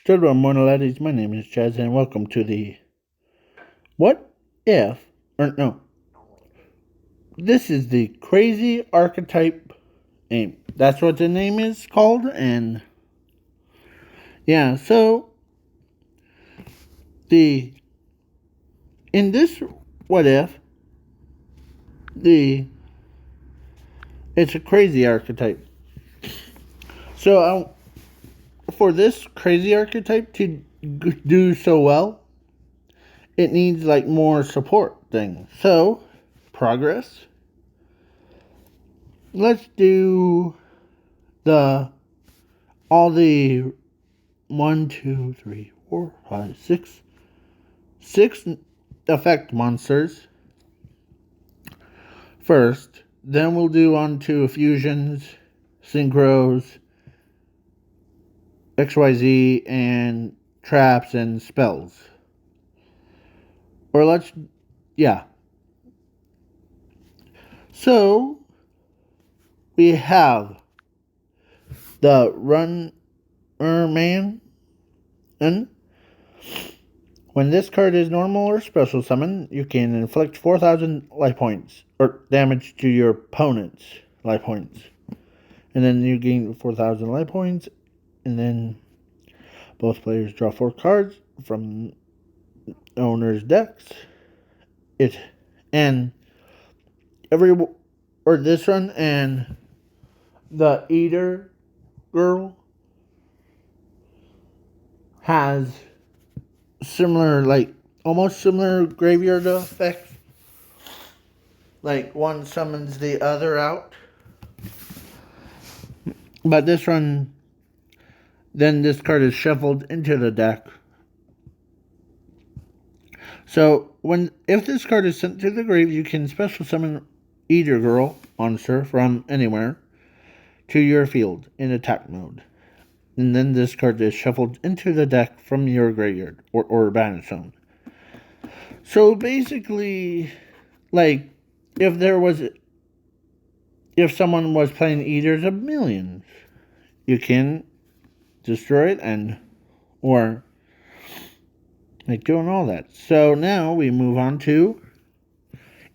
Hello, Monoladies. My name is Chaz, and welcome to the What If, or no, this is the Crazy Archetype name. That's what the name is called, and yeah, so in this What If, it's a crazy archetype. So, for this crazy archetype to do so well, it needs like more support things. So, progress. Let's do all the 1, 2, 3, 4, 5, 6 effect monsters first. Then we'll do on to fusions, synchros, XYZ, and traps and spells. Or yeah. So, we have the Runner Man. And when this card is normal or special summon, you can inflict 4,000 life points or damage to your opponent's life points. And then you gain 4,000 life points, and then both players draw 4 cards from owner's decks. This run and the Eater Girl has almost similar graveyard effects. Like one summons the other out. But this run, then this card is shuffled into the deck. So if this card is sent to the grave, you can special summon Eater Girl monster from anywhere to your field in attack mode. And then this card is shuffled into the deck from your graveyard or banish zone. So basically, like, if someone was playing Eaters of Millions, you can destroy it or doing all that. So now we move on to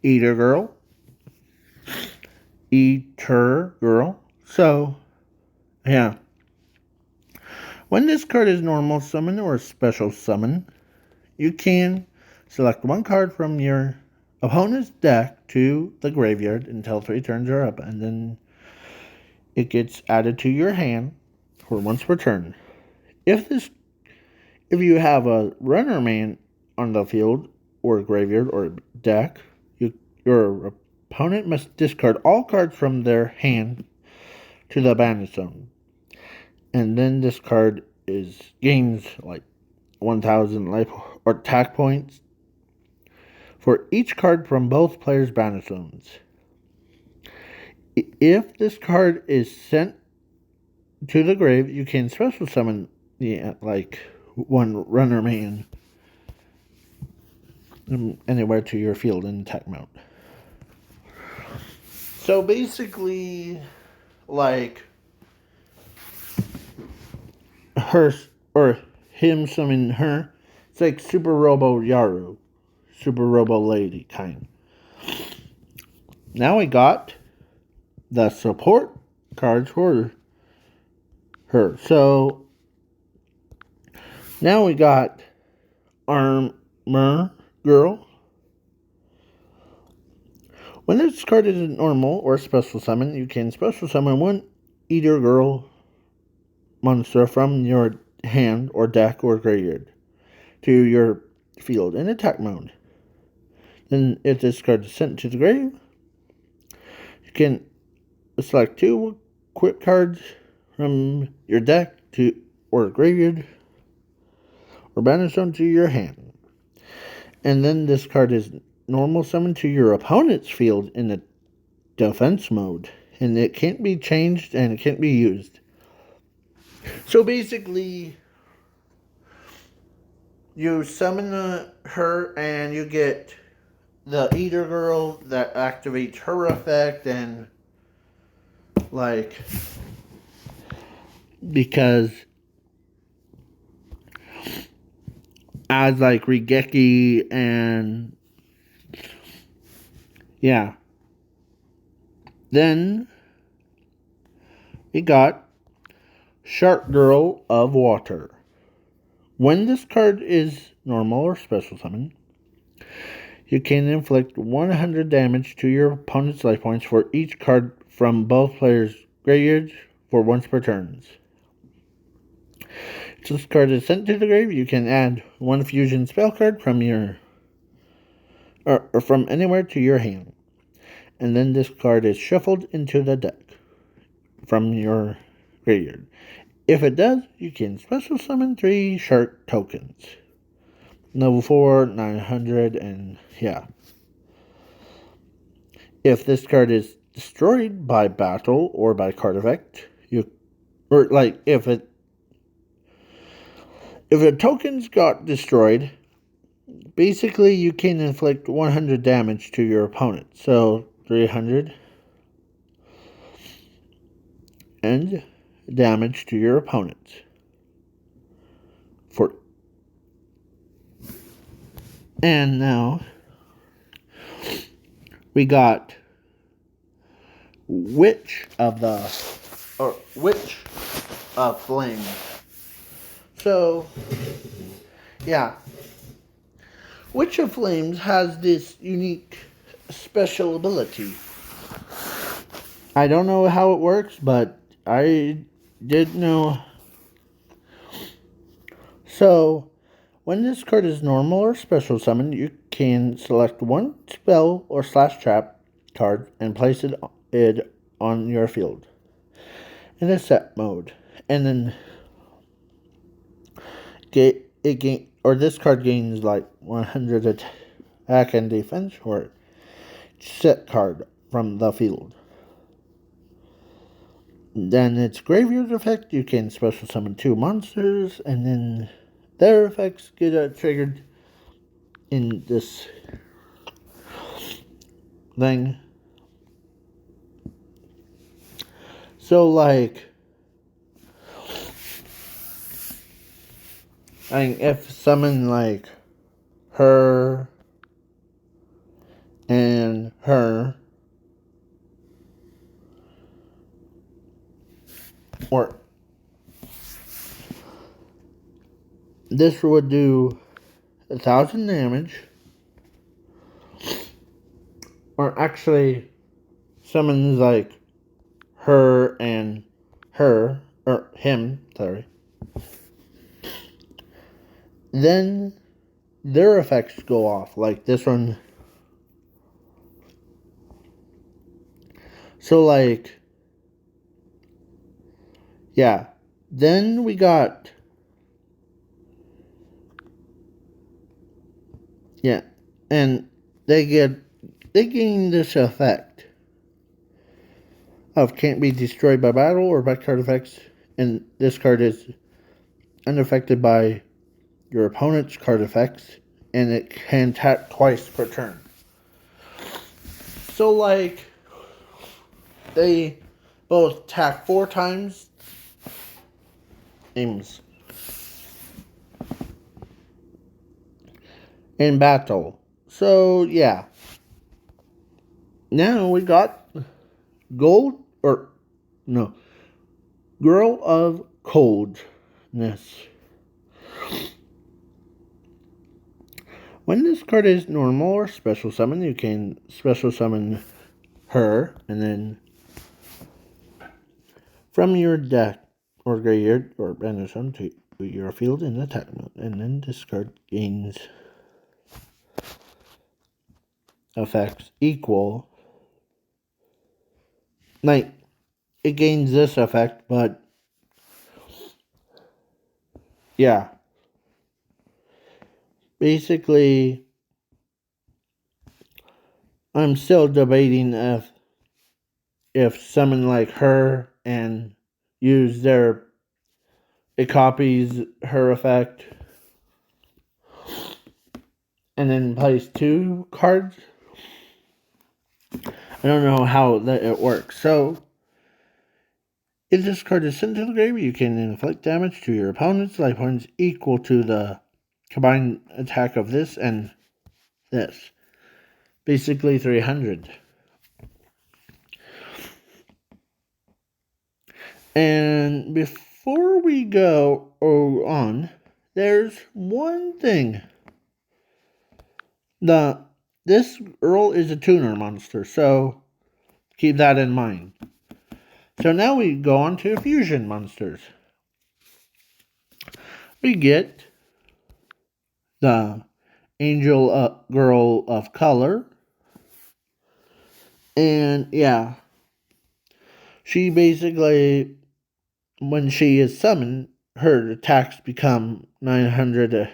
Eater Girl. So, yeah. When this card is normal summon or special summon, you can select one card from your opponent's deck to the graveyard until 3 turns are up, and then it gets added to your hand for once per turn. If you have a Runner Man on the field or graveyard or deck, your opponent must discard all cards from their hand to the banish zone. And then this card gains like 1,000 life or attack points for each card from both players' banish zones. If this card is sent to the grave, you can special summon one Runner Man anywhere to your field in attack mode. So basically, like, her or him summoning her, it's like Super Robo Yaru, Super Robo Lady kind. Now we got the support cards for her. So now we got Armor Girl. When this card is normal or special summon, you can special summon one Eater Girl monster from your hand or deck or graveyard to your field in attack mode. Then if this card is sent to the grave, you can select 2 equip cards from your deck or graveyard or banish them to your hand. And then this card is normal summon to your opponent's field in the defense mode, and it can't be changed and it can't be used. So basically, you summon her and you get the Eater Girl that activates her effect, and because as like Rigeki and yeah. Then we got Shark Girl of Water. When this card is normal or special summon, you can inflict 100 damage to your opponent's life points for each card from both players' graveyards for once per turn. If this card is sent to the grave, you can add one fusion spell card from your or from anywhere to your hand. And then this card is shuffled into the deck from your graveyard. If it does, you can special summon 3 shark tokens. Level 4, 900, and yeah. If this card is destroyed by battle or by card effect, if the tokens got destroyed, basically you can inflict 100 damage to your opponent. So 300 and damage to your opponent. And now we got Witch of Flame. So yeah, Witch of Flames has this unique special ability. I don't know how it works, but I did know. So, when this card is normal or special summon, you can select one spell or slash trap card and place it on your field in a set mode. And then this card gains like 100 attack and defense or set card from the field. Then its graveyard effect, you can special summon 2 monsters, and then their effects get triggered in this thing. So, like, if summon like her and her, or this would do 1,000 damage, or actually summons like her and her, or him, sorry. Then their effects go off, like this one. So like, yeah. Then we got, yeah, and they gain this effect of can't be destroyed by battle or by card effects, and this card is unaffected by your opponent's card effects, and it can tap twice per turn. So like, they both attack 4 times aims in battle. So yeah. Now we got Girl of Coldness. When this card is normal or special summon, you can special summon her, and then from your deck or graveyard or banish them to your field in attack mode, and then this card gains effects equal. Like, it gains this effect, but yeah. Basically, I'm still debating if summon like her and use it copies her effect and then place 2 cards. I don't know how it works. So, if this card is sent to the grave, you can inflict damage to your opponent's life points equal to the combined attack of this and this. Basically 300. And before we go on, there's one thing. This Earl is a tuner monster, so keep that in mind. So now we go on to fusion monsters. We get the Angel Girl of Color. And yeah, she basically, when she is summoned, her attacks become 900.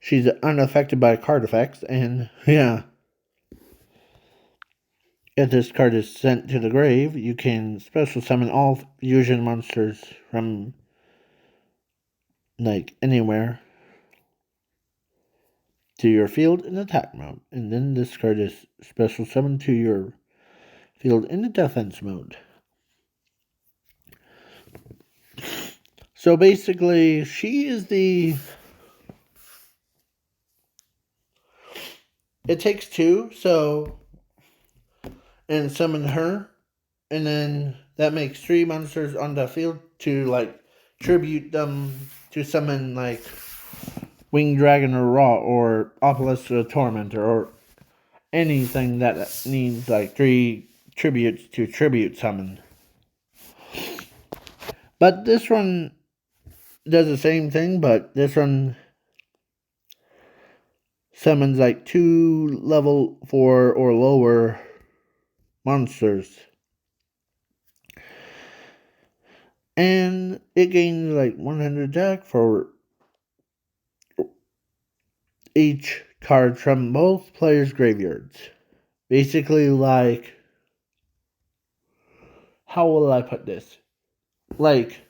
She's unaffected by card effects, and yeah. If this card is sent to the grave, you can special summon all fusion monsters from, like, anywhere to your field in attack mode. And then this card is special summoned to your field in the defense mode. So basically, she is the... It takes two, so... And summon her. And then that makes three monsters on the field to, like, tribute them to summon, like, Winged Dragon or Raw or Obelisk the Tormentor or anything that needs, like, three tributes to tribute summon. But this one does the same thing, but this one summons, like, 2 level 4 or lower monsters. And it gains, like, 100 attack for each card from both players' graveyards. Basically, like, how will I put this? Like,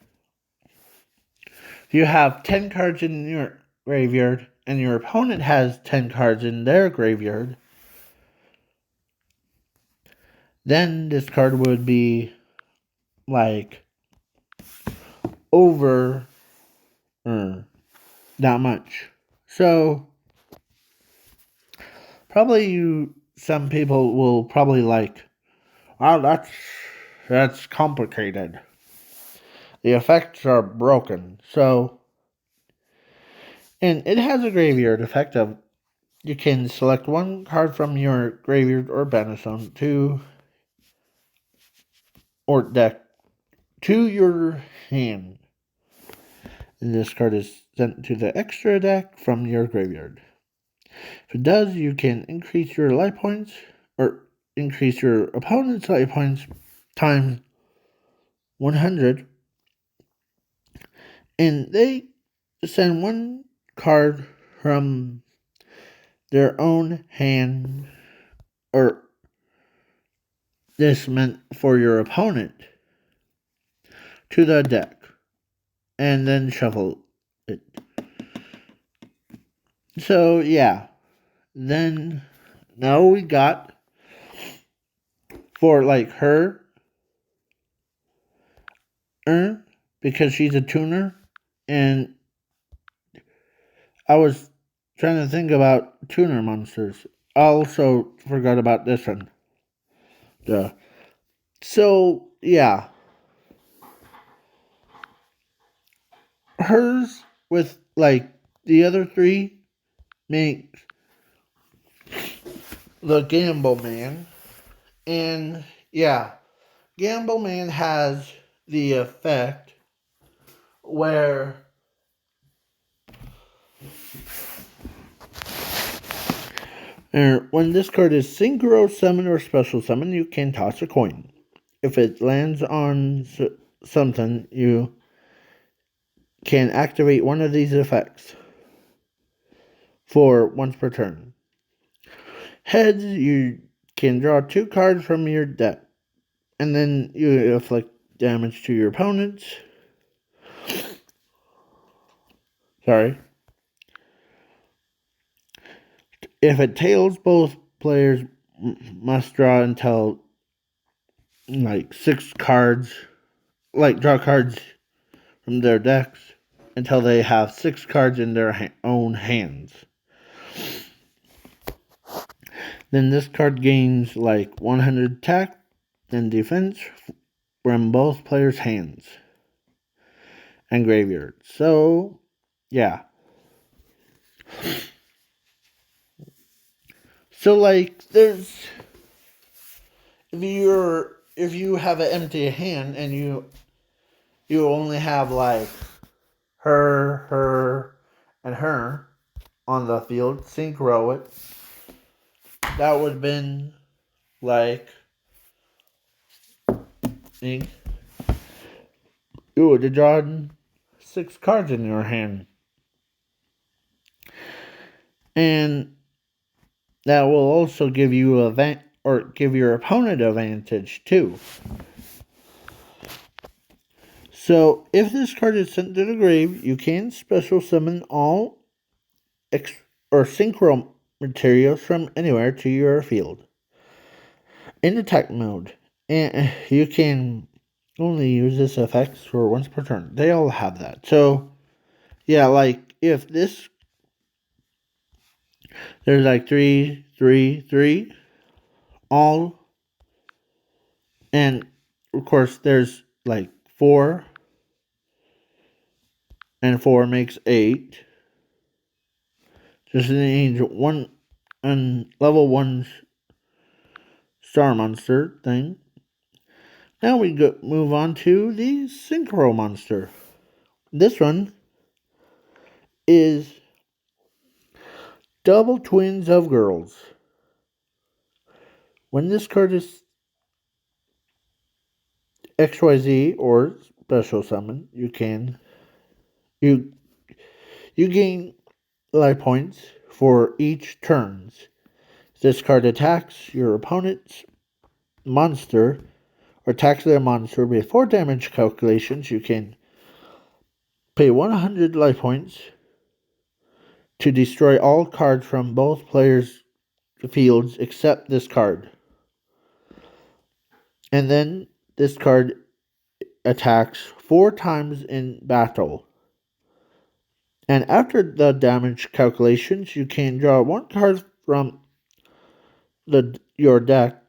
if you have 10 cards in your graveyard and your opponent has 10 cards in their graveyard, then this card would be, like, over that much. So probably some people will probably like, wow, that's complicated. The effects are broken. So, and it has a graveyard effect of you can select one card from your graveyard or banishment to or deck to your hand. And this card is sent to the extra deck from your graveyard. If it does, you can increase your life points or increase your opponent's life points times 100. And they send one card from their own hand, or this meant for your opponent, to the deck. And then shuffle it. So, yeah. Then, now we got, for, like, her, because she's a tuner, and I was trying to think about tuner monsters. I also forgot about this one. Duh. So, yeah. Hers, with, like, the other three, makes the Gamble Man. And, yeah. Gamble Man has the effect where when this card is Synchro Summon or Special Summon, you can toss a coin. If it lands on something, you can activate one of these effects for once per turn. Heads, you can draw 2 cards from your deck, and then you inflict damage to your opponents. Sorry. If it tails, both players must draw until, like, 6 cards, like, draw cards from their decks, until they have 6 cards in their own hands. Then this card gains like 100 attack and defense from both players' hands and graveyard. So, yeah. So like there's if you have an empty hand and you only have like her and her on the field, synchro it. That would have been like you would have drawn 6 cards in your hand. And that will also give you give your opponent advantage too. So if this card is sent to the grave, you can special summon all synchro materials from anywhere to your field in attack mode, and you can only use this effect for once per turn. They all have that. So yeah, like if this there's like 3, 3, 3 all, and of course there's like 4 and 4 makes 8. Just need one and level 1 star monster thing. Now we move on to the Synchro Monster. This one is Double Twins of Girls. When this card is XYZ or special summon, you gain life points for each turns. If this card attacks your opponent's monster or attacks their monster before damage calculations, you can pay 100 life points to destroy all cards from both players' fields except this card. And then this card attacks 4 times in battle. And after the damage calculations, you can draw 1 card from your deck,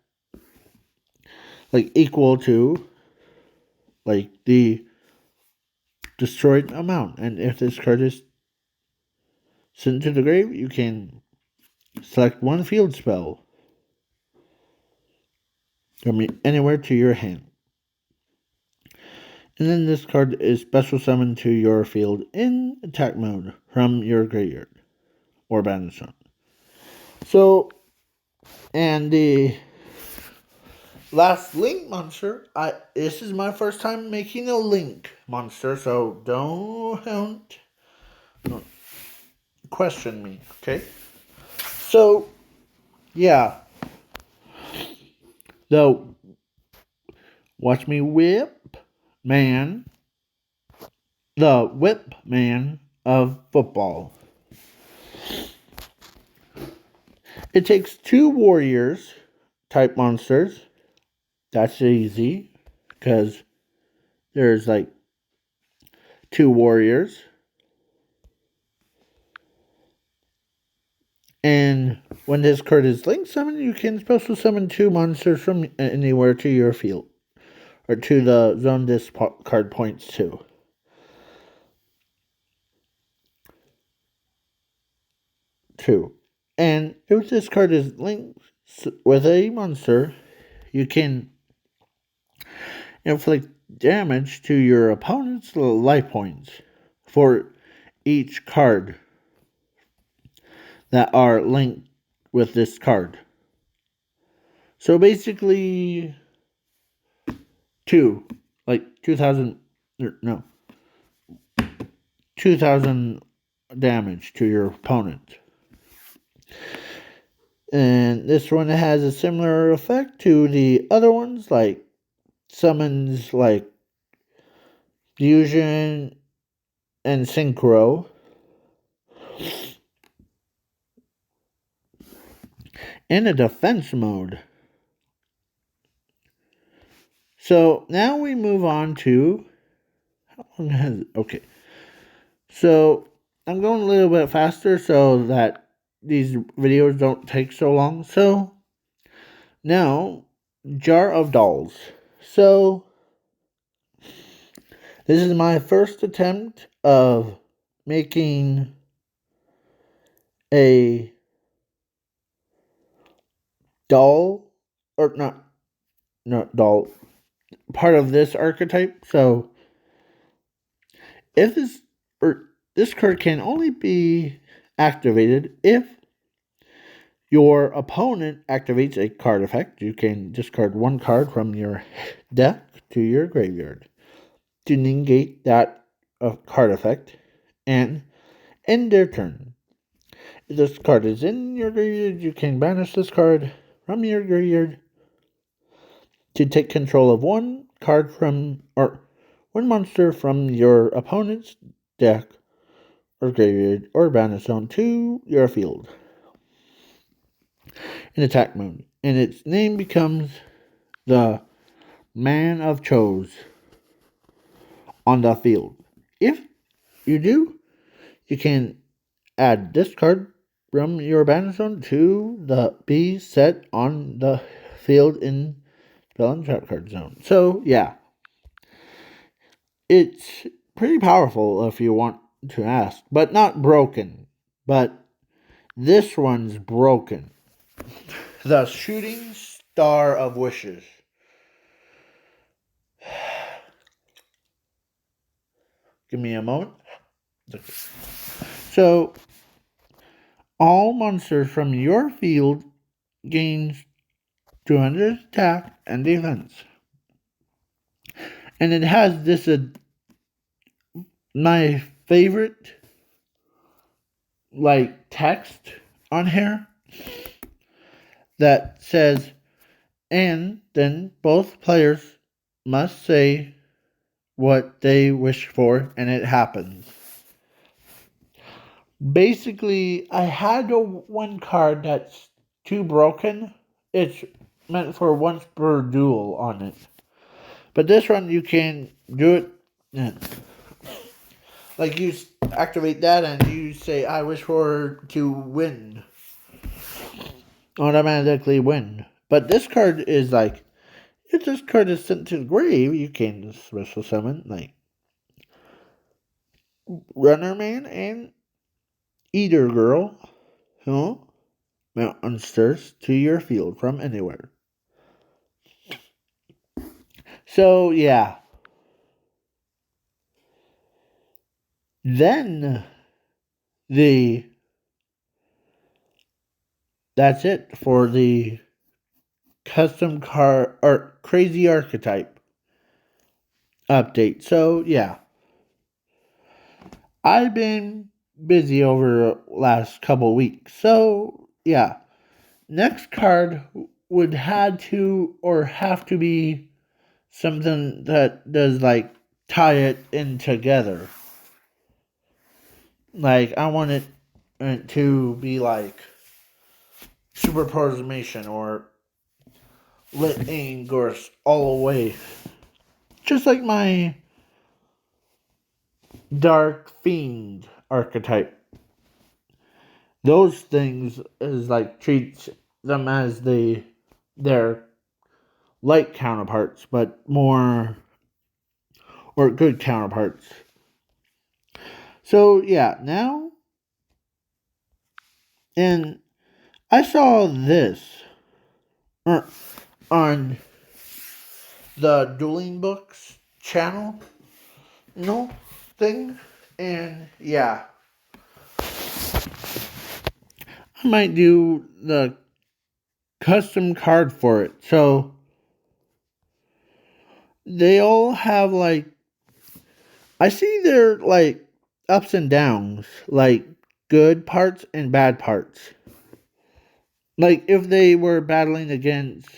like equal to like the destroyed amount. And if this card is sent to the grave, you can select 1 field spell from anywhere to your hand. And then this card is special summoned to your field in attack mode from your graveyard or battlefield. So, and the last link monster, this is my first time making a link monster, so don't question me, okay? So, yeah. The Watch Me Whip Man, the Whip Man of football. It takes 2 warriors type monsters. That's easy because there's like 2 warriors. And when this card is link summoned, you can special summon 2 monsters from anywhere to your field or to the zone this card points to. And if this card is linked with a monster, you can inflict damage to your opponent's life points for each card that are linked with this card. So basically 2,000 damage to your opponent. And this one has a similar effect to the other ones, like summons like Fusion and Synchro. In a defense mode. So now we move on to okay. So I'm going a little bit faster so that these videos don't take so long. So now, Jar of Dolls. So this is my first attempt of making a doll, or not doll, part of this archetype. So if this card can only be activated if your opponent activates a card effect. You can discard one card from your deck to your graveyard to negate that card effect and end their turn. If this card is in your graveyard, you can banish this card from your graveyard to take control of one card from, or one monster from your opponent's deck or graveyard, or banish zone to your field in attack mode. And its name becomes the Man of Chose on the field. If you do, you can add this card from your banish zone to the B set on the field in spell and trap card zone. So yeah, it's pretty powerful if you want to ask, but not broken. But this one's broken. The Shooting Star of Wishes. Give me a moment. So, all monsters from your field gains 200 attack and defense. And it has this, my favorite, text on here that says, and then both players must say what they wish for, and it happens. Basically, I had one card that's too broken. It's meant for once per duel on it. But this one, you can do it. Like, you activate that and you say, I wish for to win. Automatically win. But this card is like, if this card is sent to the grave, you can special summon, Runner Man and Eater Girl, monsters to your field from anywhere. So, yeah. Then, that's it for the custom card, or crazy archetype update. So, yeah. I've been busy over the last couple weeks. So, yeah. Next card would have to be something that does tie it in together. I want it to be Super Prosumation or Lit Angors all the way. Just like my Dark Fiend archetype. Those things is treats them as their light counterparts, but more or good counterparts. So yeah, now, and I saw this on the Dueling Books channel, thing, and yeah, I might do the custom card for it. So they all have I see their ups and downs, good parts and bad parts. If they were battling against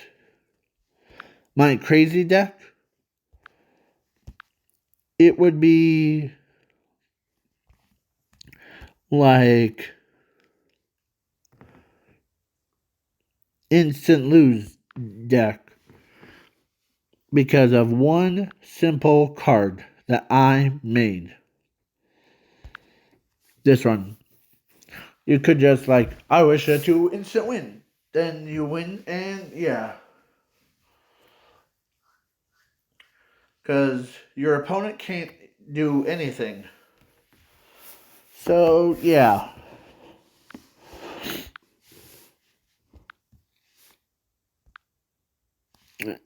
my crazy deck, it would be instant lose deck because of one simple card that I made. This one. You could just like, I wish that you instant win. Then you win, and yeah. Because your opponent can't do anything. So, yeah.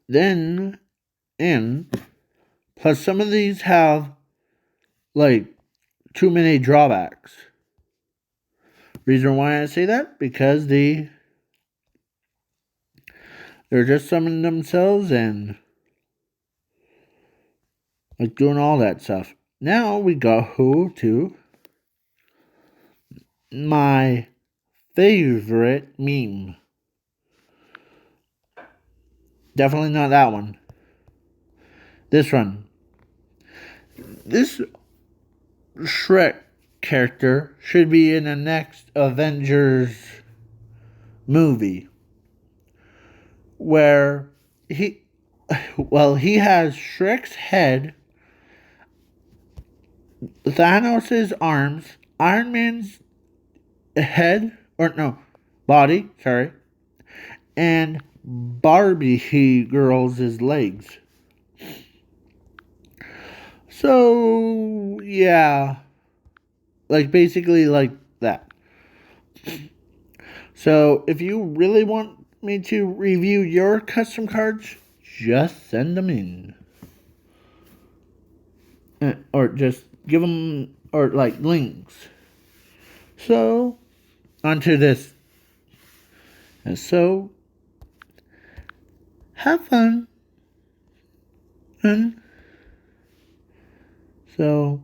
Then, and plus some of these have like too many drawbacks. Reason why I say that? Because they're just summoning themselves and like doing all that stuff. Now we go to my favorite meme. Definitely not that one. This one. This Shrek character should be in the next Avengers movie. Where he has Shrek's head, Thanos' arms, Iron Man's head, or no, body, sorry, and Barbie girl's legs. So, yeah. Like, basically like that. So, if you really want me to review your custom cards, just send them in. Or just give them, or like, links. So, onto this. And so, have fun. And so,